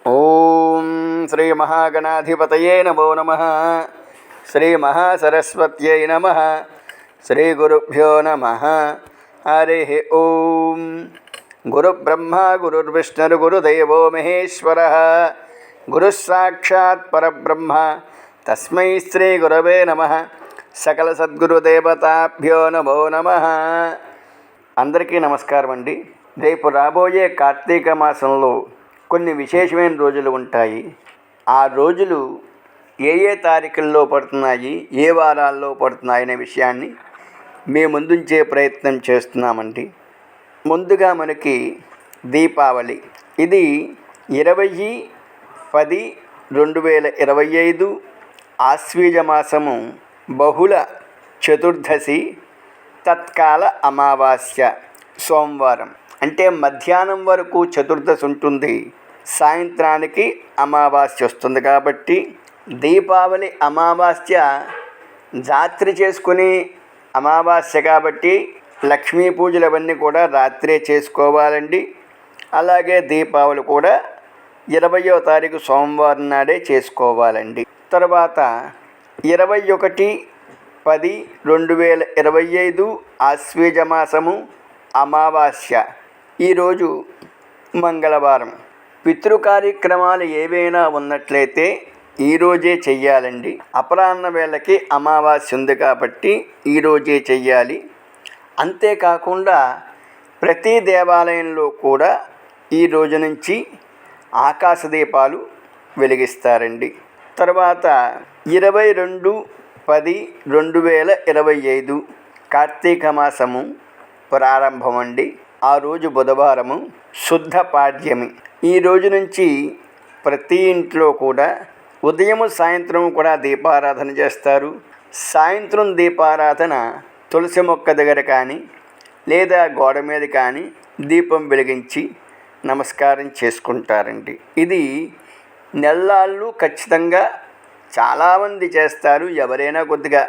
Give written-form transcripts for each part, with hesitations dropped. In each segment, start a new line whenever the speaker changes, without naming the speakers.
ఓం శ్రీ మహాగణాధిపతయే నమో నమః. శ్రీ మహాసరస్వత్యై నమః. శ్రీ గురుభ్యో నమః. హరి ఓం. గురుబ్రహ్మ గురుర్విష్ణుర్ గురుదేవో మహేశ్వరః. గురుస్సాక్షాత్ పరబ్రహ్మ తస్మై శ్రీ గురవే నమః. సకల సద్గురుదేవతాభ్యో నమో నమః. అందరికీ నమస్కారం అండి. రేపు రాబోయే కార్తీక మాసంలో కొన్ని విశేషమైన రోజులు ఉంటాయి. ఆ రోజులు ఏ ఏ తారీఖుల్లో పడుతున్నాయి, ఏ వారాల్లో పడుతున్నాయి అనే విషయాన్ని మేము ముందుంచే ప్రయత్నం చేస్తున్నామండి. ముందుగా మనకి దీపావళి. ఇది 20/10/2025 ఆశ్వీజ మాసము బహుళ చతుర్దశి తత్కాల అమావాస్య సోమవారం. అంటే మధ్యాహ్నం వరకు చతుర్దశి ఉంటుంది, సాయంత్రానికి అమావాస్య వస్తుంది. కాబట్టి దీపావళి అమావాస్య రాత్రి చేసుకుని అమావాస్య కాబట్టి లక్ష్మీ పూజలు అవన్నీ కూడా రాత్రే చేసుకోవాలండి. అలాగే దీపావళి కూడా 20వ తారీఖు సోమవారం నాడే చేసుకోవాలండి. తర్వాత 21/10/2025 ఆశ్వీజ మాసము అమావాస్య. ఈరోజు మంగళవారం. పితృ కార్యక్రమాలు ఏవైనా ఉన్నట్లయితే ఈరోజే చెయ్యాలండి. అపరాహ్న వేళకి అమావాస్య ఉంది కాబట్టి ఈరోజే చెయ్యాలి. అంతేకాకుండా ప్రతి దేవాలయంలో కూడా ఈ రోజు నుంచి ఆకాశ దీపాలు వెలిగిస్తారండి. తర్వాత 22/10/2025 కార్తీక మాసము ప్రారంభం అండి. ఆ రోజు బుధవారము, శుద్ధ పాడ్యమి. ఈ రోజు నుంచి ప్రతి ఇంట్లో కూడా ఉదయం సాయంత్రం కూడా దీపారాధన చేస్తారు. సాయంత్రం దీపారాధన తులసి మొక్క దగ్గర కానీ లేదా గోడ మీద కానీ దీపం వెలిగించి నమస్కారం చేసుకుంటారండి. ఇది నెల్లాళ్ళు ఖచ్చితంగా చాలామంది చేస్తారు. ఎవరైనా కొద్దిగా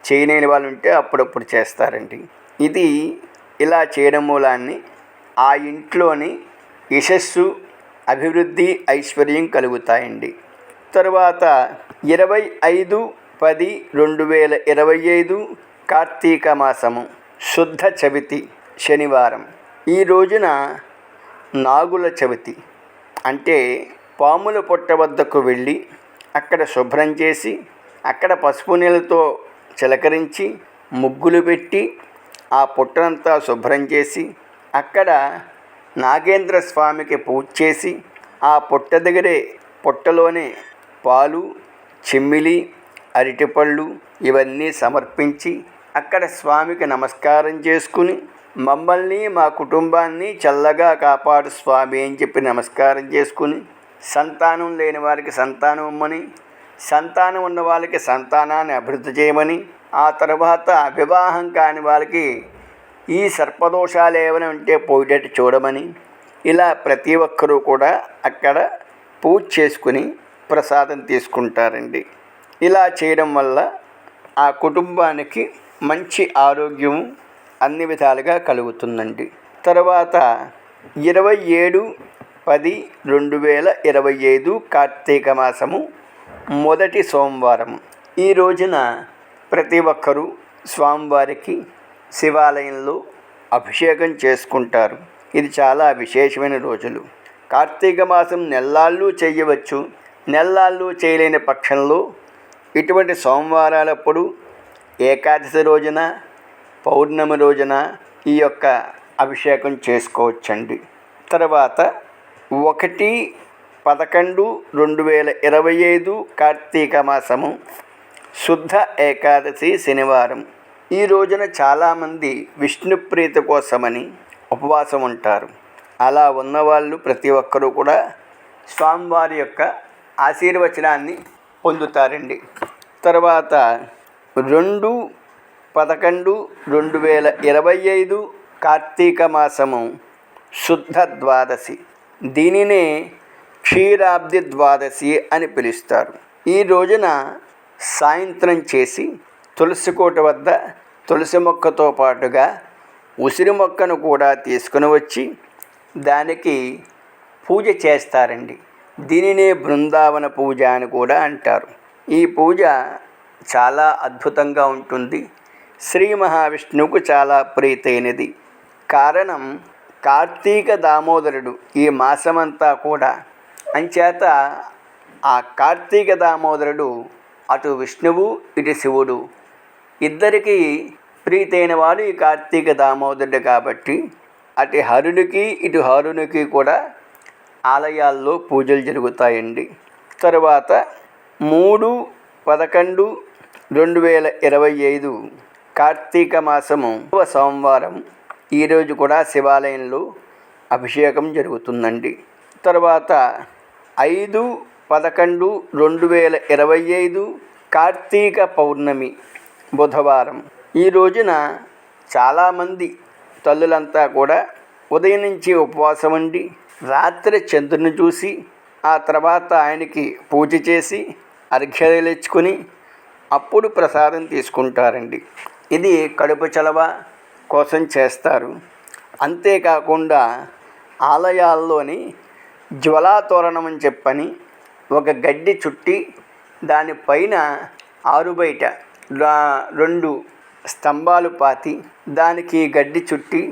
చేయలేని వాళ్ళు ఉంటే అప్పుడప్పుడు చేస్తారండి. ఇది ఇలా చేయడం మూలాన్ని ఆ ఇంట్లోని యశస్సు, అభివృద్ధి, ఐశ్వర్యం కలుగుతాయండి. తరువాత 25/10/2025 కార్తీక మాసము శుద్ధ చవితి శనివారం. ఈ రోజున నాగుల చవితి. అంటే పాముల పుట్ట వద్దకు వెళ్ళి అక్కడ శుభ్రం చేసి అక్కడ పసుపు నీళ్ళతో చిలకరించి ముగ్గులు పెట్టి ఆ పుట్టనంతా శుభ్రం చేసి అక్కడ నాగేంద్ర స్వామికి పూజ చేసి ఆ పుట్ట దగ్గరే పుట్టలోనే పాలు, చిమ్మిలి, అరటిపళ్ళు ఇవన్నీ సమర్పించి అక్కడ స్వామికి నమస్కారం చేసుకుని మమ్మల్ని మా కుటుంబాన్ని చల్లగా కాపాడు స్వామి అని చెప్పి నమస్కారం చేసుకుని సంతానం లేని వారికి సంతానం ఇమ్మని, సంతానం ఉన్న వాళ్ళకి సంతానాన్ని అభివృద్ధి చేయమని, ఆ తర్వాత వివాహం కాని వాళ్ళకి ఈ సర్పదోషాలు ఏమైనా ఉంటే పోయేటట్టు చూడమని, ఇలా ప్రతి ఒక్కరూ కూడా అక్కడ పూజ చేసుకుని ప్రసాదం తీసుకుంటారండి. ఇలా చేయడం వల్ల ఆ కుటుంబానికి మంచి ఆరోగ్యం అన్ని విధాలుగా కలుగుతుందండి. తర్వాత 27/10/2025 కార్తీక మాసము మొదటి సోమవారము. ఈ రోజున ప్రతి ఒక్కరూ స్వామివారికి శివాలయంలో అభిషేకం చేసుకుంటారు. ఇది చాలా విశేషమైన రోజులు. కార్తీక మాసం నెల్లాళ్ళు చేయవచ్చు. నెల్లాళ్ళు చేయలేని పక్షంలో ఇటువంటి సోమవారాలప్పుడు ఏకాదశి రోజున, పౌర్ణమి రోజున ఈ యొక్క అభిషేకం చేసుకోవచ్చండి. తర్వాత 1/11/2025 కార్తీక మాసము శుద్ధ ఏకాదశి శనివారం. ఈ రోజున చాలామంది విష్ణుప్రీతి కోసమని ఉపవాసం ఉంటారు. అలా ఉన్నవాళ్ళు ప్రతి ఒక్కరూ కూడా స్వామివారి యొక్క ఆశీర్వచనాన్ని పొందుతారండి. తర్వాత 2/11/2025 కార్తీక మాసము శుద్ధ ద్వాదశి. దీనినే క్షీరాబ్ది ద్వాదశి అని పిలుస్తారు. ఈ రోజున సాయంత్రం చేసి తులసి కోట వద్ద తులసి మొక్కతో పాటుగా ఉసిరి మొక్కను కూడా తీసుకుని వచ్చి దానికి పూజ చేస్తారండి. దీనినే బృందావన పూజ అని కూడా అంటారు. ఈ పూజ చాలా అద్భుతంగా ఉంటుంది. శ్రీ మహావిష్ణువుకు చాలా ప్రీతైనది. కారణం కార్తీక దామోదరుడు ఈ మాసమంతా కూడా. అంచేత ఆ కార్తీక దామోదరుడు అటు విష్ణువు ఇటు శివుడు ఇద్దరికీ ప్రీతైన వాడు ఈ కార్తీక దామోదరుడు కాబట్టి అటు హరునికి ఇటు హరునికి కూడా ఆలయాల్లో పూజలు జరుగుతాయండి. తరువాత 3/11/2025 కార్తీక మాసము సోమవారం. ఈరోజు కూడా శివాలయంలో అభిషేకం జరుగుతుందండి. తర్వాత 5/11/2025 కార్తీక పౌర్ణమి బుధవారం. ఈ రోజున చాలామంది తల్లులంతా కూడా ఉదయం నుంచి ఉపవాసం ఉండి రాత్రి చంద్రుని చూసి ఆ తర్వాత ఆయనకి పూజ చేసి అర్ఘ్యాలు ఇచ్చుకొని అప్పుడు ప్రసాదం తీసుకుంటారండి. ఇది కడుపు చలవ కోసం చేస్తారు. అంతేకాకుండా ఆలయాల్లోని జ్వలాతోరణం అని చెప్పని ఒక గడ్డి చుట్టి దానిపైన ఆరుబయట 2 స్తంభాలు పాతి దానికి గడ్డి చుట్టి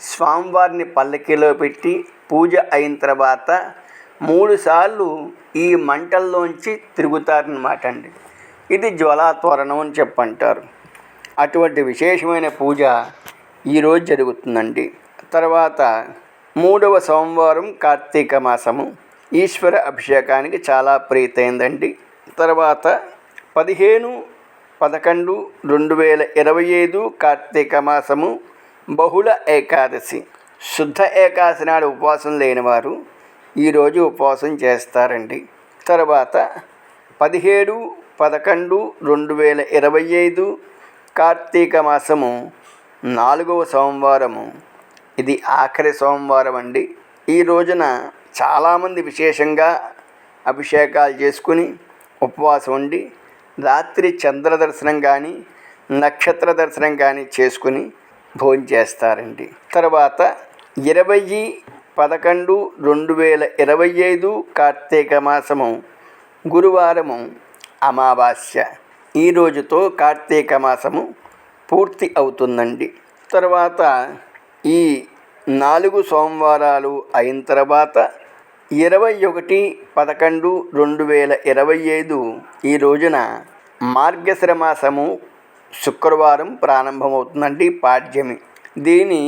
స్వామివారిని పల్లకీలో పెట్టి పూజ అయిన తర్వాత 3 సార్లు ఈ మంటల్లోంచి తిరుగుతారనమాట అండి. ఇది జ్వలాతోరణం అని చెప్పంటారు. అటువంటి విశేషమైన పూజ ఈరోజు జరుగుతుందండి. తర్వాత 3వ సోమవారం కార్తీక మాసము ఈశ్వర అభిషేకానికి చాలా ప్రీతైందండి. తర్వాత 15/11/2025 కార్తీక మాసము బహుళ ఏకాదశి. శుద్ధ ఏకాదశి నాడు ఉపవాసం లేనివారు ఈరోజు ఉపవాసం చేస్తారండి. తర్వాత 17/11/2025 కార్తీక మాసము 4వ సోమవారము. ఇది ఆఖరి సోమవారం అండి. ఈ రోజున చాలామంది విశేషంగా అభిషేకాలు చేసుకుని ఉపవాసం ఉండి రాత్రి చంద్ర దర్శనం కానీ నక్షత్ర దర్శనం కానీ చేసుకుని భోజనం చేస్తారండి. తర్వాత 20/11/2025 కార్తీక మాసము గురువారము అమావాస్య. ఈ రోజుతో కార్తీక మాసము పూర్తి అవుతుందండి. తర్వాత ఈ 4 సోమవారాలు అయిన తర్వాత 21/11/2025 ఈ రోజున మార్గశిర మాసము శుక్రవారం ప్రారంభమవుతుందండి. పాడ్యమి. దీని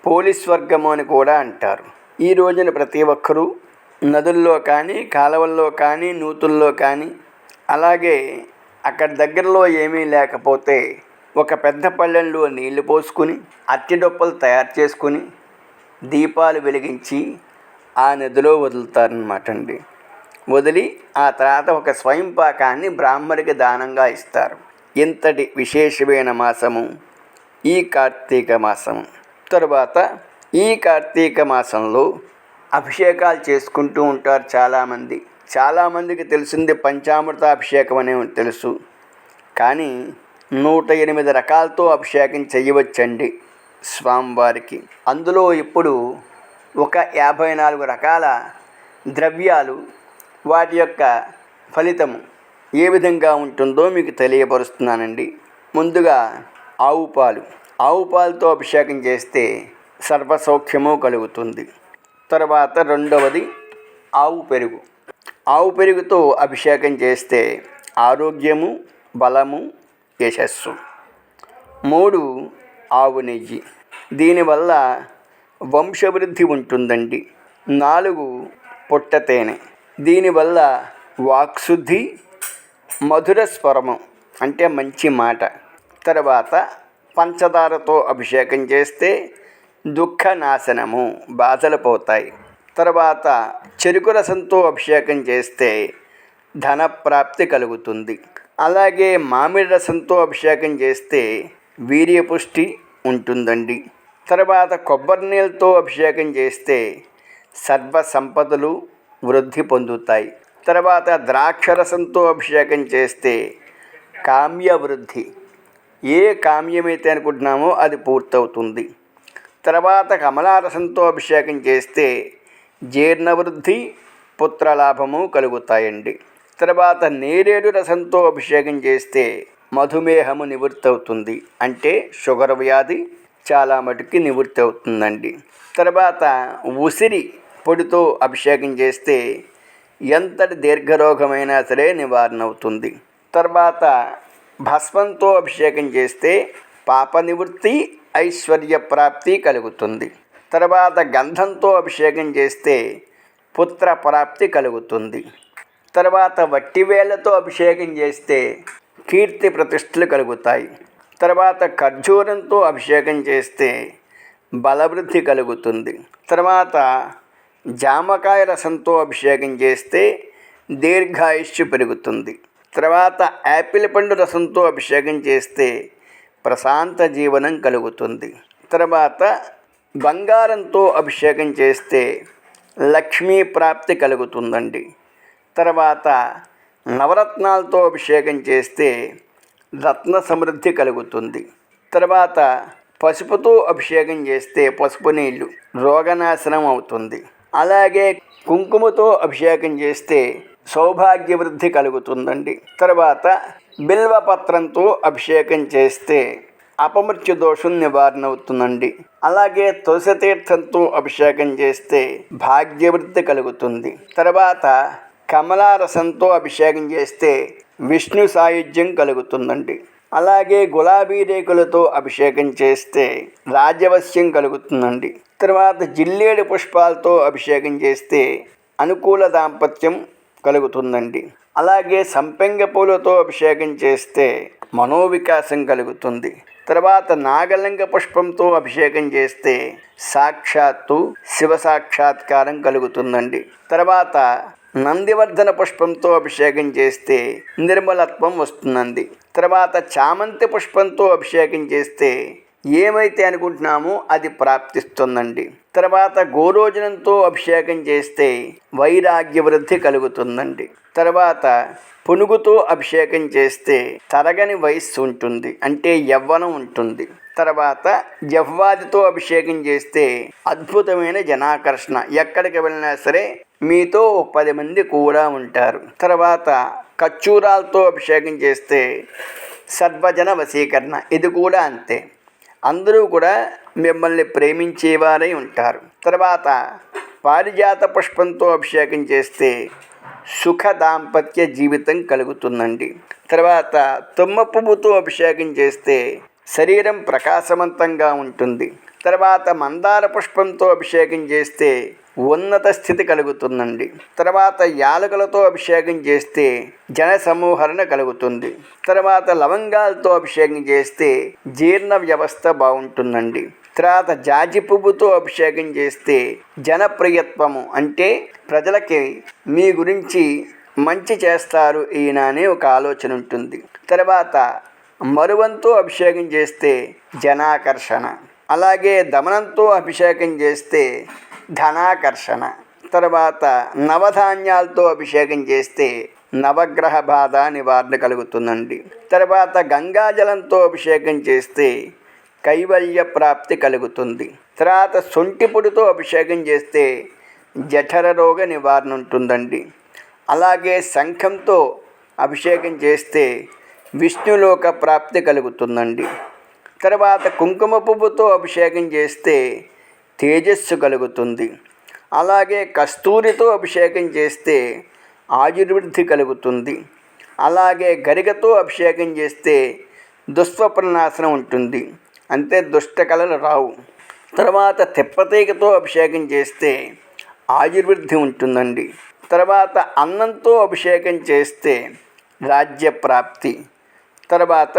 పోలీస్ వర్గము అని కూడా అంటారు. ఈ రోజున ప్రతి ఒక్కరూ నదుల్లో కానీ కాలువల్లో కానీ నూతుల్లో కానీ అలాగే అక్కడ దగ్గరలో ఏమీ లేకపోతే ఒక పెద్ద పళ్ళెంలో నీళ్లు పోసుకుని అట్టి డొప్పలు తయారు చేసుకుని దీపాలు వెలిగించి ఆ నదిలో వదులుతారనమాట అండి. వదిలి ఆ తర్వాత ఒక స్వయం పాకాన్ని బ్రాహ్మడికి దానంగా ఇస్తారు. ఇంతటి విశేషమైన మాసము ఈ కార్తీక మాసము. తరువాత ఈ కార్తీక మాసంలో అభిషేకాలు చేసుకుంటూ ఉంటారు చాలామంది. చాలామందికి తెలిసింది పంచామృత అభిషేకం అనే తెలుసు. కానీ 108 రకాలతో అభిషేకం చేయవచ్చండి స్వామివారికి. అందులో ఇప్పుడు ఒక 54 రకాల ద్రవ్యాలు వాటి యొక్క ఫలితము ఏ విధంగా ఉంటుందో మీకు తెలియపరుస్తున్నానండి. ముందుగా ఆవు పాలు. ఆవు పాలతో అభిషేకం చేస్తే సర్వసౌఖ్యము కలుగుతుంది. తర్వాత రెండవది ఆవు పెరుగు. ఆవు పెరుగుతో అభిషేకం చేస్తే ఆరోగ్యము, బలము, యశస్సు. 3 ఆవు నెయ్యి. దీనివల్ల వంశవృద్ధి ఉంటుందండి. 4 పుట్ట తేనె. దీనివల్ల వాక్శుద్ధి, మధుర స్వరము అంటే మంచి మాట. తర్వాత పంచదారతో అభిషేకం చేస్తే దుఃఖ నాశనము, బాధలు పోతాయి. తర్వాత చెరుకు రసంతో అభిషేకం చేస్తే ధనప్రాప్తి కలుగుతుంది. అలాగే మామిడి రసంతో అభిషేకం చేస్తే వీర్యపుష్టి ఉంటుందండి. తర్వాత కొబ్బరి నీళ్ళతో అభిషేకం చేస్తే సర్వ సంపదలు వృద్ధి పొందుతాయి. తర్వాత ద్రాక్షరసంతో అభిషేకం చేస్తే కామ్య వృద్ధి, ఏ కామ్యమైతే అనుకుంటున్నామో అది పూర్తవుతుంది. తర్వాత కమలారసంతో అభిషేకం చేస్తే జీర్ణవృద్ధి, పుత్రలాభము కలుగుతాయండి. తర్వాత నేరేడు రసంతో అభిషేకం చేస్తే మధుమేహము నివృత్తి అవుతుంది. అంటే షుగర్ వ్యాధి చాలా మటుకి నివృత్తి అవుతుందండి. తర్వాత ఉసిరి పొడితో అభిషేకం చేస్తే ఎంతటి దీర్ఘరోగమైనా సరే నివారణ అవుతుంది. తర్వాత భస్మంతో అభిషేకం చేస్తే పాప నివృత్తి, ఐశ్వర్య ప్రాప్తి కలుగుతుంది. తర్వాత గంధంతో అభిషేకం చేస్తే పుత్ర ప్రాప్తి కలుగుతుంది. తర్వాత వట్టివేళ్లతో అభిషేకం చేస్తే కీర్తి ప్రతిష్టలు కలుగుతాయి. తర్వాత ఖర్జూరంతో అభిషేకం చేస్తే బలవృద్ధి కలుగుతుంది. తర్వాత జామకాయ రసంతో అభిషేకం చేస్తే దీర్ఘాయుష్యు పెరుగుతుంది. తర్వాత యాపిల్ పండు రసంతో అభిషేకం చేస్తే ప్రశాంత జీవనం కలుగుతుంది. తర్వాత బంగారంతో అభిషేకం చేస్తే లక్ష్మీ ప్రాప్తి కలుగుతుందండి. తర్వాత నవరత్నాలతో అభిషేకం చేస్తే రత్న సమృద్ధి కలుగుతుంది. తర్వాత పసుపుతో అభిషేకం చేస్తే పసుపు నీళ్ళు రోగనాశనం అవుతుంది. అలాగే కుంకుమతో అభిషేకం చేస్తే సౌభాగ్య వృద్ధి కలుగుతుందండి. తర్వాత బిల్వపత్రంతో అభిషేకం చేస్తే అపమృత్యు దోషం నివారణ అవుతుందండి. అలాగే తులసి తీర్థంతో అభిషేకం చేస్తే భాగ్యవృద్ధి కలుగుతుంది. తర్వాత కమలారసంతో అభిషేకం చేస్తే విష్ణు సాయుధ్యం కలుగుతుందండి. అలాగే గులాబీ రేకులతో అభిషేకం చేస్తే రాజవశ్యం కలుగుతుందండి. తర్వాత జిల్లేడు పుష్పాలతో అభిషేకం చేస్తే అనుకూల దాంపత్యం కలుగుతుందండి. అలాగే సంపెంగ పూలతో అభిషేకం చేస్తే మనోవికాసం కలుగుతుంది. తర్వాత నాగలింగ పుష్పంతో అభిషేకం చేస్తే సాక్షాత్తు శివ సాక్షాత్కారం కలుగుతుందండి. తర్వాత నందివర్ధన పుష్పంతో అభిషేకం చేస్తే నిర్మలత్వం వస్తుందండి. తర్వాత చామంతి పుష్పంతో అభిషేకం చేస్తే ఏమైతే అనుకుంటున్నామో అది ప్రాప్తిస్తుందండి. తర్వాత గోరోజనంతో అభిషేకం చేస్తే వైరాగ్య వృద్ధి కలుగుతుందండి. తర్వాత పునుగుతో అభిషేకం చేస్తే తరగని వయస్సు ఉంటుంది, అంటే యవ్వనం ఉంటుంది. తర్వాత జవ్వాదితో అభిషేకం చేస్తే అద్భుతమైన జనాకర్షణ, ఎక్కడికి వెళ్ళినా సరే మీతో 10 మంది కూడా ఉంటారు. తర్వాత ఖర్జూరాలతో అభిషేకం చేస్తే సర్వజన వశీకరణ, ఇది కూడా అంతే, అందరూ కూడా మిమ్మల్ని ప్రేమించేవారై ఉంటారు. తర్వాత పారిజాత పుష్పంతో అభిషేకం చేస్తే సుఖ దాంపత్య జీవితం కలుగుతుందండి. తర్వాత తుమ్మ పువ్వుతో అభిషేకం చేస్తే శరీరం ప్రకాశవంతంగా ఉంటుంది. తర్వాత మందార పుష్పంతో అభిషేకం చేస్తే ఉన్నత స్థితి కలుగుతుందండి. తర్వాత యాలకులతో అభిషేకం చేస్తే జన సమూహరణ కలుగుతుంది. తర్వాత లవంగాలతో అభిషేకం చేస్తే జీర్ణ వ్యవస్థ బాగుంటుందండి. తర్వాత జాజి పువ్వుతో అభిషేకం చేస్తే జనప్రియత్వము, అంటే ప్రజలకి మీ గురించి మంచి చేస్తారు ఈయన అనే ఒక ఆలోచన ఉంటుంది. తర్వాత మరువంతో అభిషేకం చేస్తే జనాకర్షణ. అలాగే దమనంతో అభిషేకం చేస్తే ధనాకర్షణ. తర్వాత నవధాన్యాలతో అభిషేకం చేస్తే నవగ్రహ బాధ నివారణ కలుగుతుందండి. తర్వాత గంగాజలంతో అభిషేకం చేస్తే కైవల్య ప్రాప్తి కలుగుతుంది. తర్వాత సొంటి పొడితో అభిషేకం చేస్తే జఠర రోగ నివారణ ఉంటుందండి. అలాగే శంఖంతో అభిషేకం చేస్తే విష్ణులోక ప్రాప్తి కలుగుతుందండి. తర్వాత కుంకుమ పువ్వుతో అభిషేకం చేస్తే తేజస్సు కలుగుతుంది. అలాగే కస్తూరితో అభిషేకం చేస్తే ఆయుర్వృద్ధి కలుగుతుంది. అలాగే గరికతో అభిషేకం చేస్తే దుస్వప్ననాశనం ఉంటుంది, అంటే దుష్టకళలు రావు. తర్వాత తిప్పతీగతో అభిషేకం చేస్తే ఆయుర్వృద్ధి ఉంటుందండి. తర్వాత అన్నంతో అభిషేకం చేస్తే రాజ్యప్రాప్తి. తర్వాత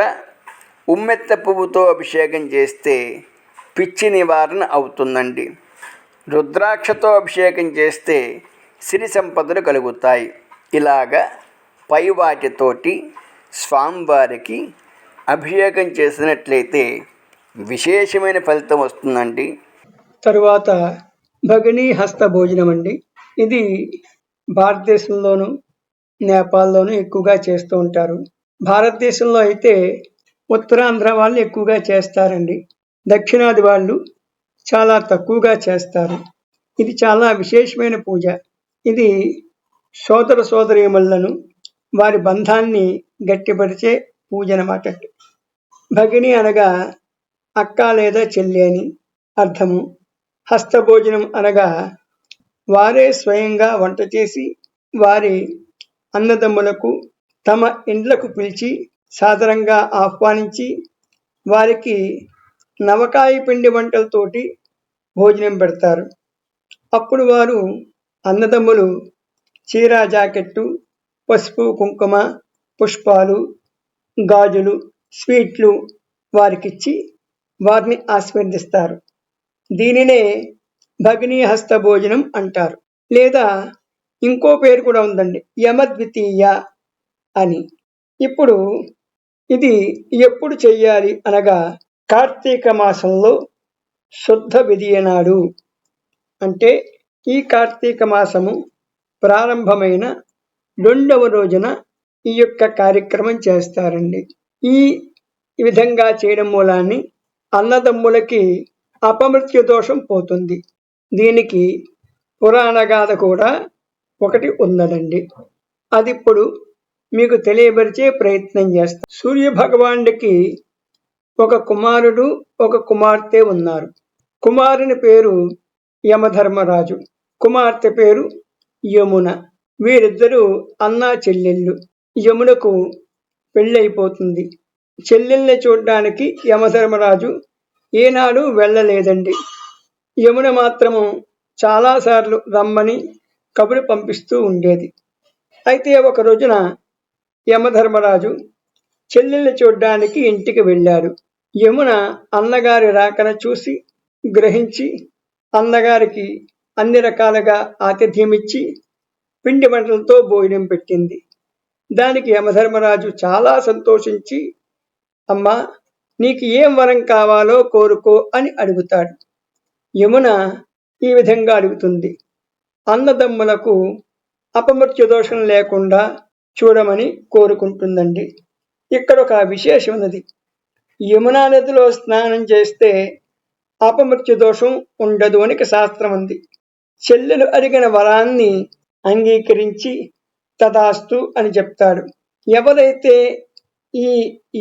ఉమ్మెత్త పువ్వుతో అభిషేకం చేస్తే పిచ్చి నివారణ అవుతుందండి. రుద్రాక్షతో అభిషేకం చేస్తే సిరి సంపదలు కలుగుతాయి. ఇలాగా పై వాటితోటి స్వామివారికి అభిషేకం చేసినట్లయితే విశేషమైన ఫలితం వస్తుందండి.
తరువాత భగినీ హస్త భోజనం అండి. ఇది భారతదేశంలోను నేపాల్లోనూ ఎక్కువగా చేస్తూ ఉంటారు. భారతదేశంలో అయితే ఉత్తరాంధ్ర వాళ్ళు ఎక్కువగా చేస్తారండి. దక్షిణాది వాళ్ళు చాలా తక్కువగా చేస్తారు. ఇది చాలా విశేషమైన పూజ. ఇది సోదర సోదరీమణులను వారి బంధాన్ని గట్టిపరిచే పూజ అన్నమాట. భగిని అనగా అక్క లేదా చెల్లి అని అర్థము. హస్తభోజనం అనగా వారే స్వయంగా వంట చేసి వారి అన్నదమ్ములకు తమ ఇండ్లకు పిలిచి సాదరంగా ఆహ్వానించి వారికి నవకాయ పిండి వంటలతోటి భోజనం పెడతారు. అప్పుడు వారు అన్నదమ్ములు చీర జాకెట్టు, పసుపు కుంకుమ, పుష్పాలు, గాజులు, స్వీట్లు వారికిచ్చి వారిని ఆశీర్వదిస్తారు. దీనినే భగినీ హస్త భోజనం అంటారు. లేదా ఇంకో పేరు కూడా ఉందండి, యమద్వితీయ అని. ఇప్పుడు ఇది ఎప్పుడు చెయ్యాలి అనగా కార్తీక మాసంలో శుద్ధ విధియ నాడు, అంటే ఈ కార్తీక మాసము ప్రారంభమైన 2వ రోజున ఈ యొక్క కార్యక్రమం చేస్తారండి. ఈ విధంగా చేయడం మూలాన్ని అన్నదమ్ములకి అపమృత్యు దోషం పోతుంది. దీనికి పురాణ గాథ కూడా ఒకటి ఉన్నదండి. అది ఇప్పుడు మీకు తెలియపరిచే ప్రయత్నం చేస్తాం. సూర్య భగవానుడికి ఒక కుమారుడు ఒక కుమార్తె ఉన్నారు. కుమారుని పేరు యమధర్మరాజు, కుమార్తె పేరు యమున. వీరిద్దరూ అన్నా చెల్లెళ్ళు. యమునకు పెళ్ళైపోతుంది. చెల్లెల్ని చూడ్డానికి యమధర్మరాజు ఏనాడు వెళ్ళలేదండి. యమున మాత్రము చాలాసార్లు రమ్మని కబురు పంపిస్తూ ఉండేది. అయితే ఒక రోజున యమధర్మరాజు చెల్లెల్ని చూడ్డానికి ఇంటికి వెళ్ళాడు. యమున అన్నగారి రాకన చూసి గ్రహించి అన్నగారికి అన్ని రకాలుగా ఆతిథ్యమిచ్చి పిండి వంటలతో భోజనం పెట్టింది. దానికి యమధర్మరాజు చాలా సంతోషించి, అమ్మా, నీకు ఏం వరం కావాలో కోరుకో అని అడుగుతాడు. యమున ఈ విధంగా అడుగుతుంది, అన్నదమ్ములకు అపమృత్యు దోషం లేకుండా చూడమని కోరుకుంటుందండి. ఇక్కడ ఒక విశేషం ఉన్నది. యమునా నదిలో స్నానం చేస్తే అపమృత్యు దోషం ఉండదు అని శాస్త్రం ఉంది. చెల్లెలు అడిగిన వరాన్ని అంగీకరించి తదాస్తు అని చెప్తాడు. ఎవరైతే ఈ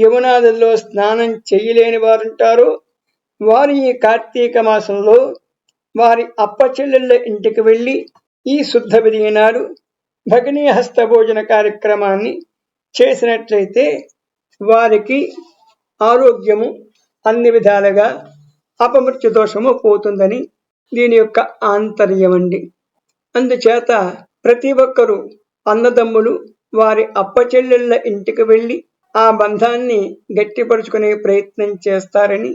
యమునా నదిలో స్నానం చేయలేని వారుంటారో వారు ఈ కార్తీక మాసంలో వారి అప్పచెల్లెళ్ళ ఇంటికి వెళ్ళి ఈ శుద్ధ విధి నాడు భగినీ హస్త భోజన కార్యక్రమాన్ని చేసినట్లయితే వారికి ఆరోగ్యము అన్ని విధాలుగా అపమృత్యు దోషము పోతుందని దీని యొక్క ఆంతర్యం అండి. అందుచేత ప్రతి ఒక్కరూ అన్నదమ్ములు వారి అప్పచెల్లెళ్ళ ఇంటికి వెళ్ళి ఆ బంధాన్ని గట్టిపరుచుకునే ప్రయత్నం చేస్తారని,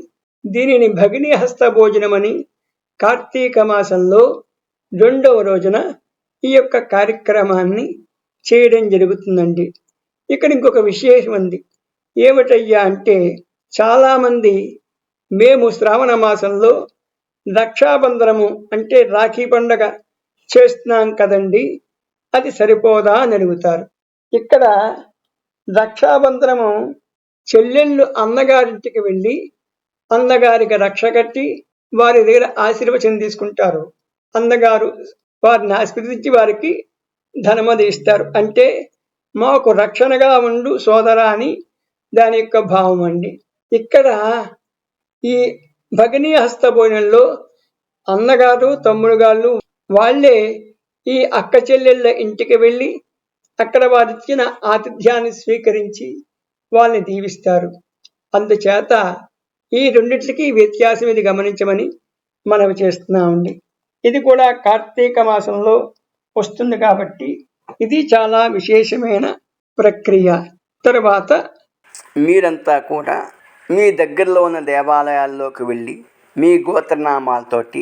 దీనిని భగినీ హస్త భోజనమని కార్తీక మాసంలో 2వ రోజున ఈ యొక్క కార్యక్రమాన్ని చేయడం జరుగుతుందండి. ఇక్కడ ఇంకొక విశేషం ఉంది. ఏమిటయ్యా అంటే, చాలామంది మేము శ్రావణ మాసంలో రక్షాబంధనము అంటే రాఖీ పండగ చేస్తున్నాం కదండి, అది సరిపోదా అని అడుగుతారు. ఇక్కడ రక్షాబంధనము చెల్లెళ్ళు అన్నగారింటికి వెళ్ళి అన్నగారికి రక్ష కట్టి వారి దగ్గర ఆశీర్వచనం తీసుకుంటారు. అన్నగారు వారిని ఆశీర్వదించి వారికి ధనమది ఇస్తారు. అంటే మాకు రక్షణగా ఉండు సోదరా అని దాని యొక్క భావం అండి. ఇక్కడ ఈ భగినీ హస్త భోజనంలో అన్నగారు తమ్ముడు గారు వాళ్ళే ఈ అక్క చెల్లెళ్ళ ఇంటికి వెళ్ళి అక్కడ వారిచ్చిన ఆతిథ్యాన్ని స్వీకరించి వాళ్ళని దీవిస్తారు. అందుచేత ఈ రెండింటికి వ్యత్యాసం ఇది గమనించమని మనవి చేస్తున్నామండి. ఇది కూడా కార్తీక మాసంలో వస్తుంది కాబట్టి ఇది చాలా విశేషమైన ప్రక్రియ. తర్వాత
మీరంతా కూడా మీ దగ్గరలో ఉన్న దేవాలయాల్లోకి వెళ్ళి మీ గోత్రనామాలతోటి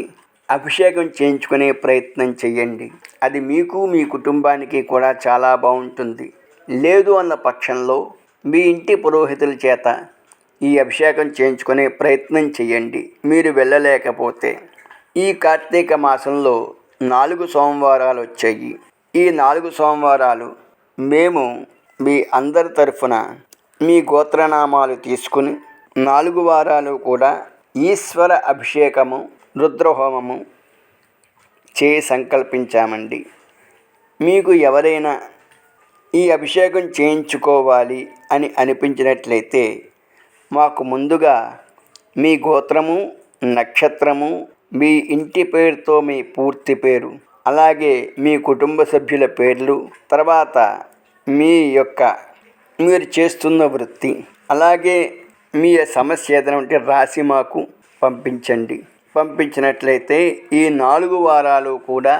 అభిషేకం చేయించుకునే ప్రయత్నం చేయండి. అది మీకు మీ కుటుంబానికి కూడా చాలా బాగుంటుంది. లేదు అన్న పక్షంలో మీ ఇంటి పురోహితుల చేత ఈ అభిషేకం చేయించుకునే ప్రయత్నం చేయండి. మీరు వెళ్ళలేకపోతే ఈ కార్తీక మాసంలో 4 సోమవారాలు వచ్చాయి. ఈ 4 సోమవారాలు మేము మీ అందరి తరఫున మీ గోత్రనామాలు తీసుకుని 4 వారాలు కూడా ఈశ్వర అభిషేకము రుద్రహోమము చేయి సంకల్పించామండి. మీకు ఎవరైనా ఈ అభిషేకం చేయించుకోవాలి అని అనిపించినట్లయితే మాకు ముందుగా మీ గోత్రము, నక్షత్రము, మీ ఇంటి పేరుతో మీ పూర్తి పేరు, అలాగే మీ కుటుంబ సభ్యుల పేర్లు, తర్వాత మీరు చేస్తున్న వృత్తి, అలాగే మీ సమస్య ఏదైనా ఉంటే రాసి మాకు పంపించండి. పంపించినట్లయితే ఈ 4 వారాలు కూడా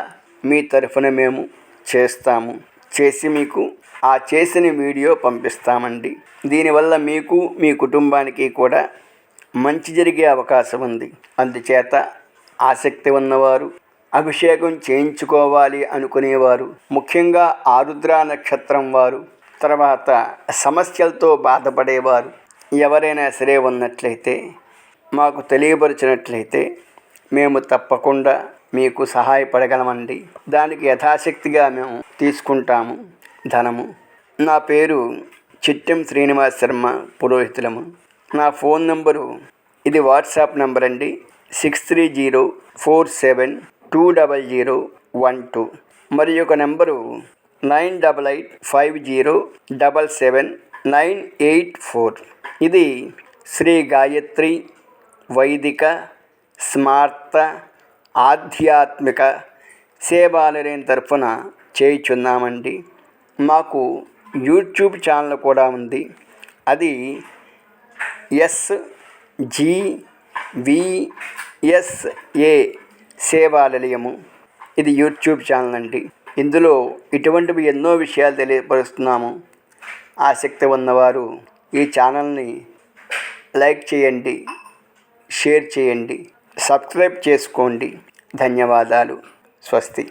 మీ తరఫున మేము చేసి మీకు ఆ చేసిన వీడియో పంపిస్తామండి. దీనివల్ల మీకు మీ కుటుంబానికి కూడా మంచి జరిగే అవకాశం ఉంది. అందుచేత ఆసక్తి ఉన్నవారు, అభిషేకం చేయించుకోవాలి అనుకునేవారు, ముఖ్యంగా ఆరుద్ర నక్షత్రం వారు, తర్వాత సమస్యలతో బాధపడేవారు ఎవరైనా సరే ఉన్నట్లయితే మాకు తెలియపరిచినట్లయితే మేము తప్పకుండా మీకు సహాయపడగలమండి. దానికి యథాశక్తిగా మేము తీసుకుంటాము ధనము. నా పేరు చిట్టెం శ్రీనివాస్ శర్మ, పురోహితులము. నా ఫోన్ నంబరు ఇది వాట్సాప్ నంబర్ అండి, 6304720012. మరి ఒక నెంబరు 9885077984. ఇది శ్రీ గాయత్రి వైదిక స్మార్త ఆధ్యాత్మిక సేవాలయం తరఫున చేయుచున్నామండి. మాకు యూట్యూబ్ ఛానల్ కూడా ఉంది. అది SGVSA సేవాలయము. ఇది యూట్యూబ్ ఛానల్ అండి. ఇందులో ఇటువంటివి ఎన్నో విషయాలు తెలియపరుస్తున్నాము. ఆసక్తి ఉన్నవారు ఈ ఛానల్ని లైక్ చేయండి, షేర్ చేయండి, సబ్స్క్రైబ్ చేసుకోండి. ధన్యవాదాలు. స్వస్తి.